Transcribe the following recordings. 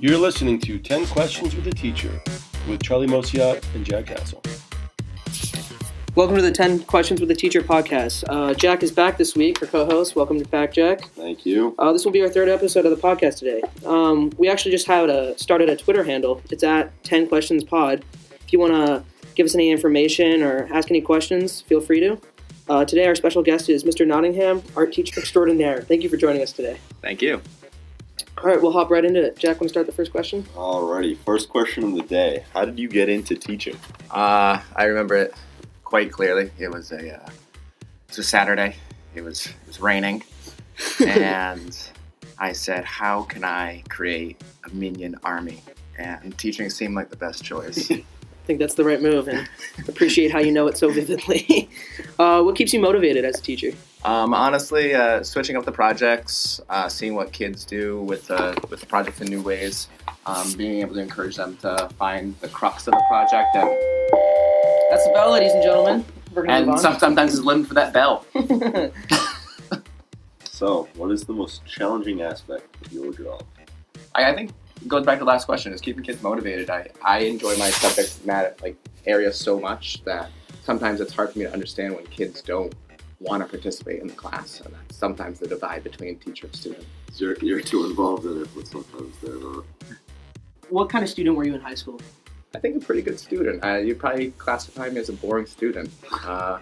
You're listening to 10 Questions with a Teacher with Charlie Mosiat and Jack Castle. Welcome to the 10 Questions with a Teacher podcast. Jack is back this week, our co-host. Welcome back, Jack. Thank you. This will be our third episode of the podcast today. We actually just started a Twitter handle. It's at 10 Questions Pod. If you want to give us any information or ask any questions, feel free to. Today, our special guest is Mr. Nottingham, art teacher extraordinaire. Thank you for joining us today. Thank you. All right, we'll hop right into it. Jack, want to start the first question? Alrighty, first question of the day. How did you get into teaching? I remember it quite clearly. It was a Saturday. It was raining, and I said, "How can I create a minion army?" And teaching seemed like the best choice. I think that's the right move, and appreciate how you know it so vividly. What keeps you motivated as a teacher? Honestly, switching up the projects, seeing what kids do with the projects in new ways, being able to encourage them to find the crux of the project, and That's the bell, ladies and gentlemen. We're gonna move on. sometimes it's living for that bell. So, what is the most challenging aspect of your job? I think it goes back to the last question, is keeping kids motivated. I enjoy my subject matter area so much that sometimes it's hard for me to understand when kids don't want to participate in the class, and that's sometimes the divide between teacher and student. You're too involved in it, but sometimes they're not. What kind of student were you in high school? I think a pretty good student. You'd probably classify me as a boring student. I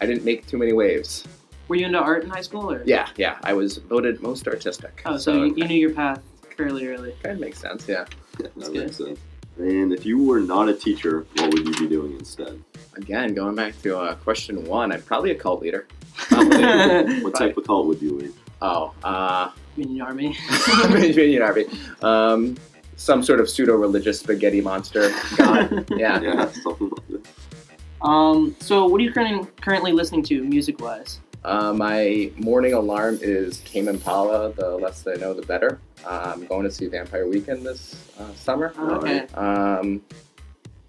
didn't make too many waves. Were you into art in high school? Or? Yeah. I was voted most artistic. Oh, so you knew your path fairly early. Kind of makes sense, yeah. That makes sense. And if you were not a teacher, what would you be doing instead? Again, going back to question one, I'm probably a cult leader. What type of cult would you lead? Minion Army. Minion Army. Some sort of pseudo-religious spaghetti monster god. Yeah, something like that. So what are you currently listening to, music-wise? My morning alarm is Tame Impala, The Less I Know, The Better. I'm going to see Vampire Weekend this summer. Oh, okay.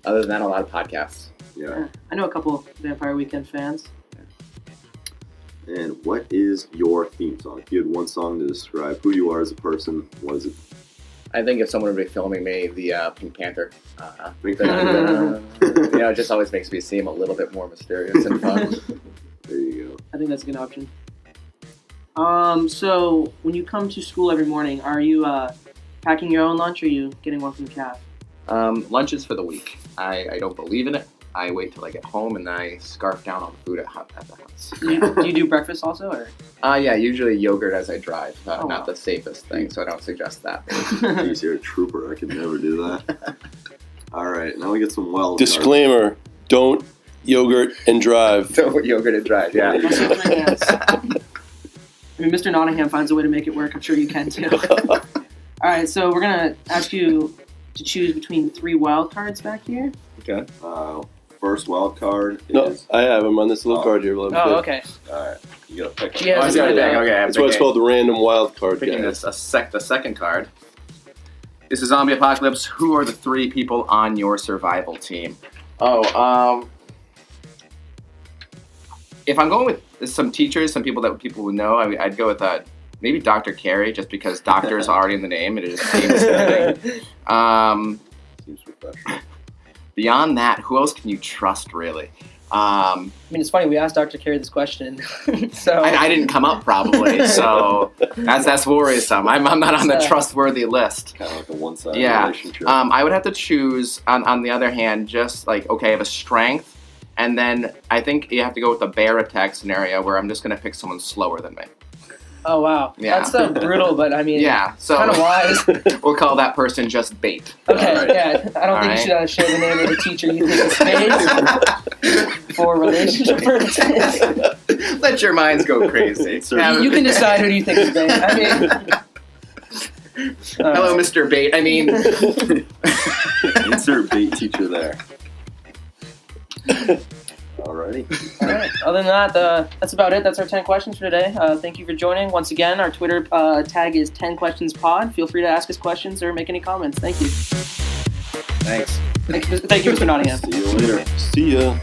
Other than that, a lot of podcasts. Yeah. I know a couple Vampire Weekend fans. And what is your theme song? If you had one song to describe who you are as a person, what is it? I think if someone would be filming me, the Pink Panther. Pink Panther. It just always makes me seem a little bit more mysterious and fun. There you go. I think that's a good option. So when you come to school every morning, are you packing your own lunch or are you getting one from the caf? Lunch is for the week. I don't believe in it. I wait till I get home and I scarf down all the food at the house. Yeah. Do you do breakfast also? Or? Yeah, usually yogurt as I drive. Wow. Not the safest thing, so I don't suggest that. Jeez, you're a trooper. I could never do that. All right, now we get some wild Disclaimer, don't yogurt and drive. Don't yogurt and drive, yeah. I mean, Mr. Nottingham finds a way to make it work. I'm sure you can too. All right, so we're going to ask you to choose between 3 wild cards back here. Okay. First wild card is... No, I have them on this little card here. Oh, okay. All right. You got to pick Yeah, I got to pick. Okay, That's why it's called the random wild card, picking guys. the second card. This is Zombie Apocalypse. Who are the 3 people on your survival team? If I'm going with some teachers, some people that people would know, I'd go with maybe Dr. Carey, just because doctor is already in the name, and it just seems fitting. Seems professional. Beyond that, who else can you trust, really? I mean, it's funny, we asked Dr. Carey this question, so... I didn't come up, probably, so that's worrisome. I'm not on the trustworthy list. Kind of like a one-sided relationship. I would have to choose, on the other hand, just like, okay, I have a strength, and then I think you have to go with the bear attack scenario, where I'm just going to pick someone slower than me. Oh, wow. Yeah. That's so brutal, but I mean, yeah, so kind of wise. We'll call that person just bait. Okay, Right. yeah. I don't think you should share the name of the teacher you think is bait for relationship purposes. Let your minds go crazy. You can decide who you think is bait. I mean... Hello, Mr. Bait. I mean... Insert bait teacher there. Alrighty. All right. Other than that, that's about it. That's our 10 questions for today. Thank you for joining. Once again, our Twitter tag is 10QuestionsPod. Feel free to ask us questions or make any comments. Thank you. Thanks. Thank you, Mr. Nottingham. See you later. See ya.